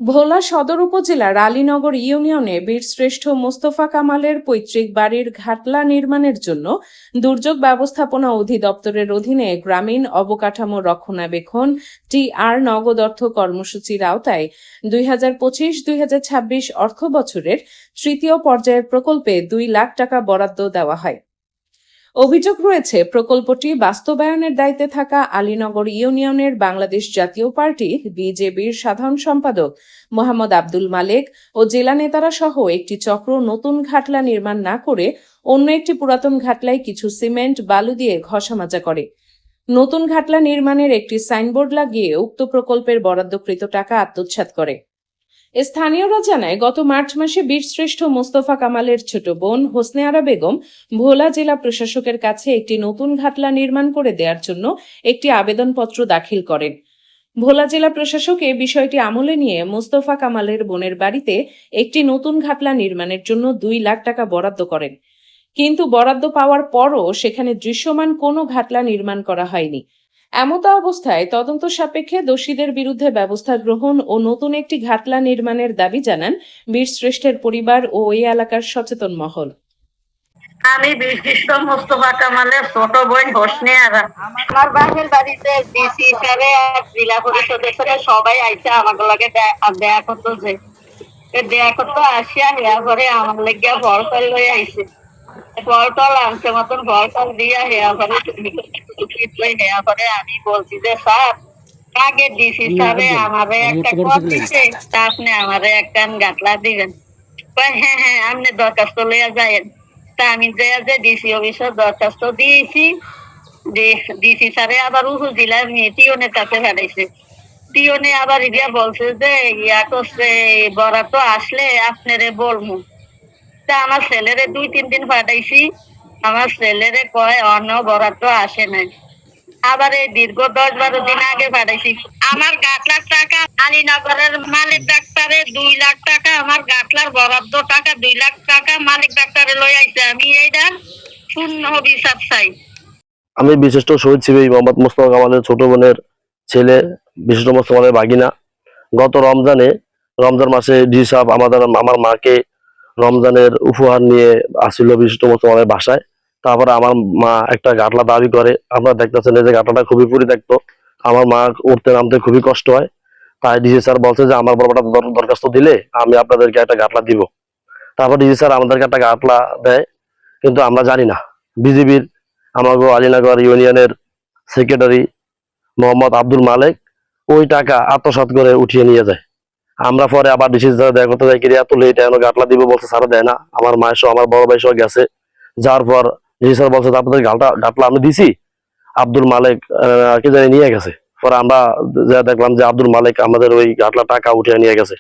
ভোলা সদর উপজেলার আলীনগর ইউনিয়নে বীরশ্রেষ্ঠ মোস্তফা কামালের পৈতৃক বাড়ির ঘাটলা নির্মাণের জন্য দুর্যোগ ব্যবস্থাপনা অধিদপ্তরের অধীনে গ্রামীণ অবকাঠামো রক্ষণাবেক্ষণ টিআর নগদ অর্থ কর্মসূচির আওতায় 2025-2026 অর্থ বছরের তৃতীয় পর্যায়ের প্রকল্পে 2 লাখ টাকা বরাদ্দ দেওয়া হয়। অভিযোগ রয়েছে, প্রকল্পটি বাস্তবায়নের দায়িত্বে থাকা আলীনগর ইউনিয়নের বাংলাদেশ জাতীয় পার্টি বিজেপির সাধারণ সম্পাদক মোহাম্মদ আব্দুল মালেক ও জেলা নেতারা সহ একটি চক্র নতুন ঘাটলা নির্মাণ না করে অন্য একটি পুরাতন ঘাটলায় কিছু সিমেন্ট বালু দিয়ে ঘষামাজা করে। নতুন ঘাটলা নির্মাণের একটি সাইনবোর্ড লাগিয়ে উক্ত প্রকল্পের বরাদ্দকৃত টাকা আত্মসাৎ করে। স্থানীয়রা জানায়, গত মার্চ মাসে বীরশ্রেষ্ঠ মোস্তফা কামালের ছোট বোন হোসনে আরা বেগম ভোলা জেলা প্রশাসকের কাছে একটি নতুন ঘাটলা নির্মাণ করে দেওয়ার জন্য একটি আবেদনপত্র দাখিল করেন। ভোলা জেলা প্রশাসক এ বিষয়টি আমলে নিয়ে মোস্তফা কামালের বোনের বাড়িতে একটি নতুন ঘাটলা নির্মাণের জন্য 2 লাখ টাকা বরাদ্দ করেন। কিন্তু বরাদ্দ পাওয়ার পরও সেখানে দৃশ্যমান কোনো ঘাটলা নির্মাণ করা হয়নি। এমতো অবস্থায় তদন্ত সাপেক্ষে দোষীদের বিরুদ্ধে ব্যবস্থা গ্রহণ ও নতুন একটি ঘাটলা নির্মাণের দাবি জানান বীরশ্রেষ্ঠের পরিবার ও ওই এলাকার সচেতন মহল। আমি বিশিষ্ট মোস্তফা কামালের ছোট বোন হোসনে আরা। আমার বাপের বাড়িতে ডিসি হিসাবে জেলা পরিষদের সাথে সবাই আইসে আমার লগে দেয়া করতো, যে দেয়া করতো আসিয়া হেয়া করে আমার লেগিয়া ফল লই আইসে। ফল আনছে মতন ফল দিয়া হেয়া করে হেয়া করে আমি বলছি যে স্যার আগে ডিসি সাহেবে আমারে একটা কল দিছে, আপনি আমারে একটা গাটলা দিবেন। হ্যাঁ হ্যাঁ আপনি দরখাস্ত লইয়া যায়েন। তা আমি যে ডিসি অফিসে দরখাস্ত দিয়েছি, ডিসি স্যারে আবার উপজেলার টিওনের কাছে ফেলাইছে। টিওনে আবার ইয়া বলছে যে ইয়া করছে বরাদ্দ আসলে আপনারে বলবো। তা আমার ছেলেরে 2-3 দিন পাঠাইছি, আমার ছেলেরে কয় অন্য বরাদ্দ আসে নাই। আবার এই দীর্ঘ 10-12 দিন আগে পাঠাইছি। আমার গাটলার টাকা আলীনগরের মালিক ডাক্তারে 2 লাখ টাকা, আমার গাটলার বরাদ্দ টাকা 2 লাখ টাকা মালিক ডাক্তারে লই আইছে। আমি এইটা শূন্য বিচার চাই। আমি বিশিষ্ট শহীদ সিপাহী মোহাম্মদ মোস্তফা কামালের ছোট বোনের ছেলে, বিশিষ্ট মোস্তফা কামালের বাগিনা। গত রমজান মাসে ডিসি সাহেব আমার মাকে রমজানের উপহার নিয়ে আসছিল বিশিষ্ট মোস্তফা কামালের বাসায়। তারপরে আমার মা একটা গাটলা দাবি করে। আপনারা দেখতেছেন এই যে গাটলাটা খুবই পরিত্যক্ত, আমার মা উঠতে নামতে খুবই কষ্ট হয়। তাই ডিসি স্যার বলছে যে আমার বড়টা দরখাস্ত দিলে আমি আপনাদেরকে একটা গাটলা দিব। তারপর ডিসি স্যার আমাদেরকে একটা গাটলা দেয়, কিন্তু আমরা জানি না বিজিবির আমাগো আলীনগর ইউনিয়নের সেক্রেটারি মোহাম্মদ আব্দুল মালেক ওই টাকা আত্মসাৎ করে উঠিয়ে নিয়ে যায়। আমরা পরে আবার ডিসি স্যার দেখা করতে যাই, এত লেট এখনো গাটলা দিব বলছে, স্যার দেয় না। আমার মায়ের সহ আমার বড় ভাই সহ গেছে, যাওয়ার পর ডিসি স্যার বলছে আপনাদের গাটলা আমি দিছি, আব্দুল মালেক কে জানি নিয়ে গেছে। পরে আমরা যা দেখলাম যে আব্দুল মালেক আমাদের ওই গাটলা টাকা উঠিয়ে নিয়ে গেছে।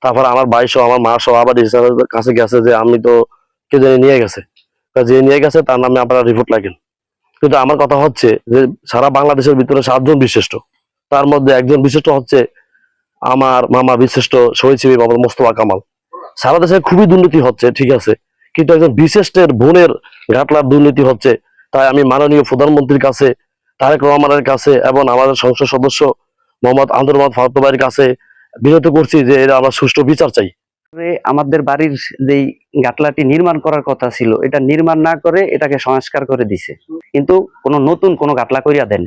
তারপর আমার ভাই সহ আমার মা সহ আবার ডিসি স্যারের কাছে গেছে যে আমি তো কে জানি নিয়ে গেছে, যে নিয়ে গেছে তার নামে আপনারা রিপোর্ট লাগেন। কিন্তু আমার কথা হচ্ছে যে সারা বাংলাদেশের ভিতরে 7 জন বিশিষ্ট, তার মধ্যে একজন বিশিষ্ট হচ্ছে আমার মামা বিশিষ্ট শহীদ সিপাহী মোহাম্মদ মোস্তফা কামাল। সারা দেশে খুবই দুর্নীতি হচ্ছে, ঠিক আছে, কিন্তু একজন বিশিষ্টের বোনের ঘাটলার দুর্নীতি হচ্ছে। তাই আমি মাননীয় প্রধানমন্ত্রীর কাছে, তারেক রহমানের কাছে এবং আমাদের সংসদ সদস্য মোহাম্মদ আন্দুর রহমান ফারুক ভাইয়ের কাছে বিরত করছি যে এরা আমরা সুষ্ঠু বিচার চাই। আমাদের বাড়ির যেই গাটলাটি নির্মাণ করার কথা ছিল, এটা নির্মাণ না করে এটাকে সংস্কার করে দিছে, কিন্তু নতুন কোনো গাটলা করিয়া দেন।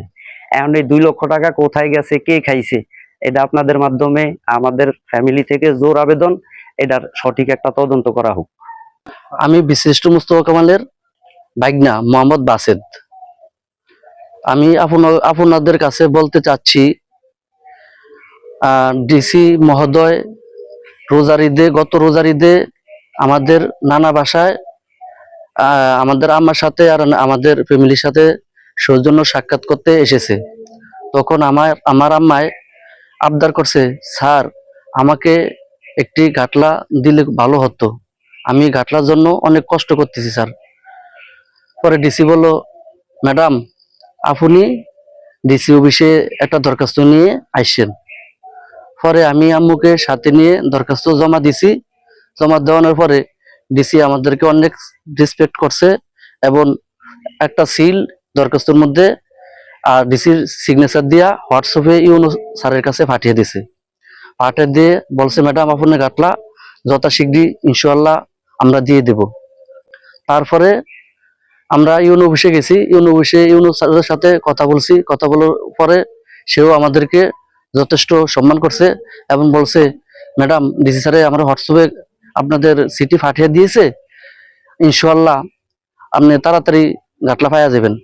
এখন এই 2 লক্ষ টাকা কোথায় গেছে, কে খাইছে, এটা আপনাদের মাধ্যমে আমাদের ফ্যামিলি থেকে জোর আবেদন, এটার সঠিক একটা তদন্ত করা হোক। আমি বিশিষ্ট মোস্তফা কামালের ভাগনা মোহাম্মদ বাসেদ। আমি আপনাদের কাছে বলতে চাচ্ছি, ডিসি মহোদয় গত রোজার ঈদে আমাদের নানা বাসায় আমাদের আম্মার সাথে আর আমাদের ফ্যামিলির সাথে সৌজন্য সাক্ষাৎ করতে এসেছে। তখন আমার আম্মায় আবদার করছে, স্যার আমাকে একটি ঘাটলা দিলে ভালো হতো, আমি ঘাটলার জন্য অনেক কষ্ট করতেছি স্যার। পরে ডিসি বলল, ম্যাডাম আপনি ডিসি অফিসে একটা দরখাস্ত নিয়ে আসছেন। পরে আমি আম্মুকে সাথে নিয়ে দরখাস্ত জমা দিছি। জমা দেওয়ানোর পরে ডিসি আমাদেরকে অনেক রেসপেক্ট করছে এবং একটা সিল দরখাস্তর মধ্যে আর ডিসির সিগনেচার দিয়া হোয়াটসঅ্যাপে ইউনো স্যারের কাছে পাঠিয়ে দিছে। পাঠিয়ে দিয়ে বলছে ম্যাডাম আপনার গাটলা যথাশীঘ্রই ইনশাআল্লাহ আমরা দিয়ে দেব। তারপরে আমরা ইউনো অফিসে গেছি, ইউনো অফিসে ইউনো স্যারের সাথে কথা বলছি, কথা বলার পরে সেও আমাদেরকে যথেষ্ট সম্মান করছে এবং বলছে ম্যাডাম ডিসি স্যারে আমার হোয়াটসঅ্যাপে আপনাদের সিটি পাঠিয়ে দিয়েছে, ইনশাআল্লাহ আপনি তাড়াতাড়ি গাটলা পাইয়া যাবেন।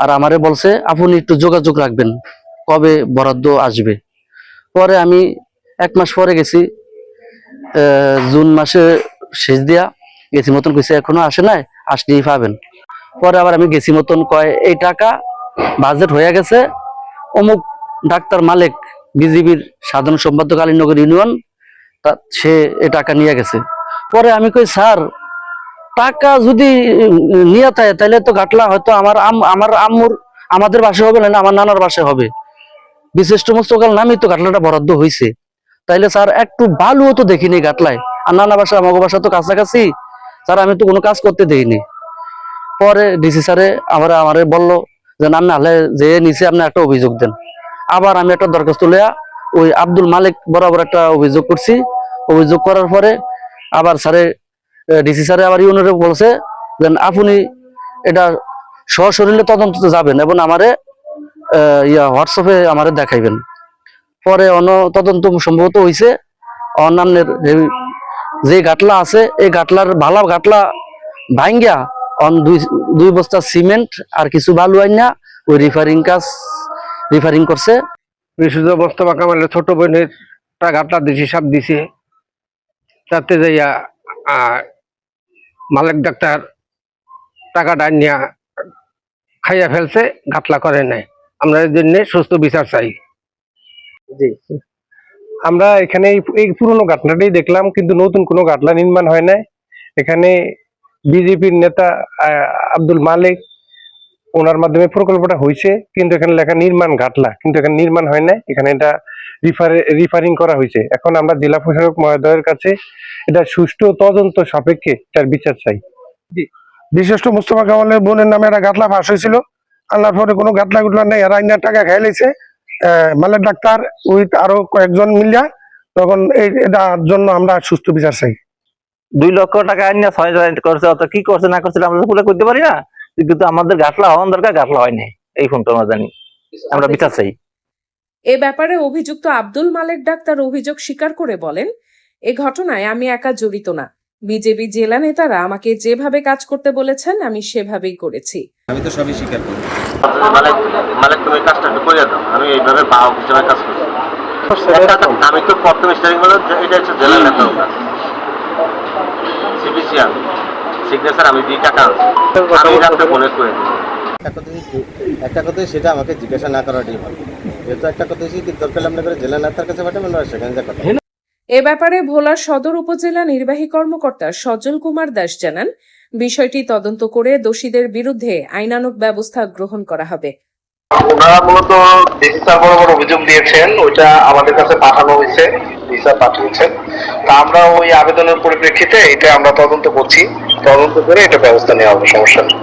আর আমারে বলছে আপনি একটু যোগাযোগ রাখবেন কবে বরাদ্দ আসবে। পরে আমি 1 মাস পরে গেছি, জুন মাসে শেষ দিয়া গেছি মতন কইছে এখনো আসে নাই, আসলেই পাবেন। পরে আবার আমি গেছি মতন কয় এই টাকা বাজেট হয়ে গেছে, অমুক ডাক্তার মালিক বিজিবির সাধারণ সম্পাদক আলীনগর ইউনিয়ন সে এই টাকা নিয়ে গেছে। পরে আমি কই স্যার টাকা যদি নিয়ে থাকে তাহলে তো গাটলা হয়তো আমার আম্মুর আমাদের বাসায় হবে না, আমার নানার বাসায় হবে, বিশিষ্ট মস্তকাল নামই তো গাটলাটা বরাদ্দ হয়েছে, তাইলে স্যার একটু বালুও তো দেখিনি গাটলায়, আর নানা বাসা আমাকে বাসা তো কাছাকাছি, স্যার আমি তো কোনো কাজ করতে দেইনি। পরে ডিসি স্যারে আবার আমারে বললো যে নাম না হলে যে নিচে আপনি একটা অভিযোগ দেন। আবার আমি একটা দরখাস্ত লইয়া ওই আব্দুল মালিক বরাবর একটা অভিযোগ করছি। অভিযোগ করার পরে আবার স্যারে ডিসি স্যারে আবার ইউনিয়নে বলছে যে আপনি এটা সশরীরে তদন্ত যাবেন এবং আমারে হোয়াটসঅ্যাপে আমারে দেখাইবেন। পরে তদন্ত সম্ভবত হয়েছে অন্যান্যের যে গাটলা আছে এই গাটলার ভালো গাটলা ভাঙ্গা দুই বস্তা সিমেন্ট আর কিছু বালু আইনা ওই রিফারিং করছে। বিশুদ্ধ মোস্তফা কামালের ছোট বোনের গাটলা দিছি সাপ দিছে, তাতে যাইয়া মালিক ডাক্তার টাকাটা নিয়ে খাইয়া ফেলছে, গাটলা করে নাই। আমরা এর জন্য সুস্থ বিচার চাই। আমরা এখানে এই পুরনো ঘটনাটাই দেখলাম, কিন্তু নতুন কোনো ঘটনা নির্মাণ হয় নাই। এখানে বিজেপির নেতা আব্দুল মালিক ওনার মাধ্যমে প্রকল্পটা হয়েছে, কিন্তু এখানে লেখা নির্মাণ ঘাটলা, কিন্তু এখানে নির্মাণ হয় নাই, এখানে এটা রিফারিং করা হয়েছে। এখন আমরা জেলা প্রশাসক মহোদয়ের কাছে এটা সুষ্ঠু তদন্ত সাপেক্ষে এটার বিচার চাই। বিশিষ্ট মোস্তফা কামালের বোনের নামে একটা গাটলা ফাঁস হয়েছিল, আল্লাহর পরে কোনো গাটলা গুটলা নেই, আর আইনার টাকা খাই লাইছে মালের ডাক্তার উইথ আরো কয়েকজন মিলিয়া। তখন এটার জন্য আমরা সুস্থ বিচার চাই। 2 লক্ষ টাকা আইনা 6 করছে, অত কি করছে না করছে আমরা তো পুরো করতে পারি না, কিন্তু আমাদের গাটলা হওয়ার দরকার, গাটলা হয় নাই, এই ফোনটা আমরা জানি, আমরা বিচার চাই। এ ব্যাপারে অভিযুক্ত আব্দুল মালিক ডাক্তার অভিযোগ স্বীকার করে বলেন, এ ঘটনায় আমি একা জড়িত না, বিজেপি জেলা নেতারা আমাকে যেভাবে কাজ করতে বলেছেন আমি সেভাবেই করেছি। আমি তো সবই স্বীকার করি। মালিক তুমি কাজটা একটু করে দাও, আমি এইভাবে বাহক হিসেবে কাজ করছি। আমি তো প্রথম স্টারিং বলে এটা হচ্ছে জেলা নেতা সিবিসিআর সিগনেচার আমি 2 টাকা আমি রাতে মনে করে দিই। একটা কথা সেটা আমাকে জিজ্ঞাসা না করাটাই ভালো, যেহেতু একটা কথা কি দরকার আমরা করে জেলা নেতার কাছে পাঠাবেন না, সেখানে যা কথা। এ ব্যাপারে ভোলা সদর উপজেলা নির্বাহী কর্মকর্তা সজল কুমার দাস জানান, বিষয়টি তদন্ত করে দোষীদের বিরুদ্ধে আইনানুগ ব্যবস্থা গ্রহণ করা হবে। ওনারা মূলত ডিসি স্যার বরাবর অভিযোগ দিয়েছেন, ওইটা আমাদের কাছে পাঠানো হয়েছে, ডিসি স্যার পাঠিয়েছেন। তা আমরা ওই আবেদনের পরিপ্রেক্ষিতে এটা আমরা তদন্ত করছি, তদন্ত করে এটা ব্যবস্থা নেওয়া হবে, সমস্যা নেই।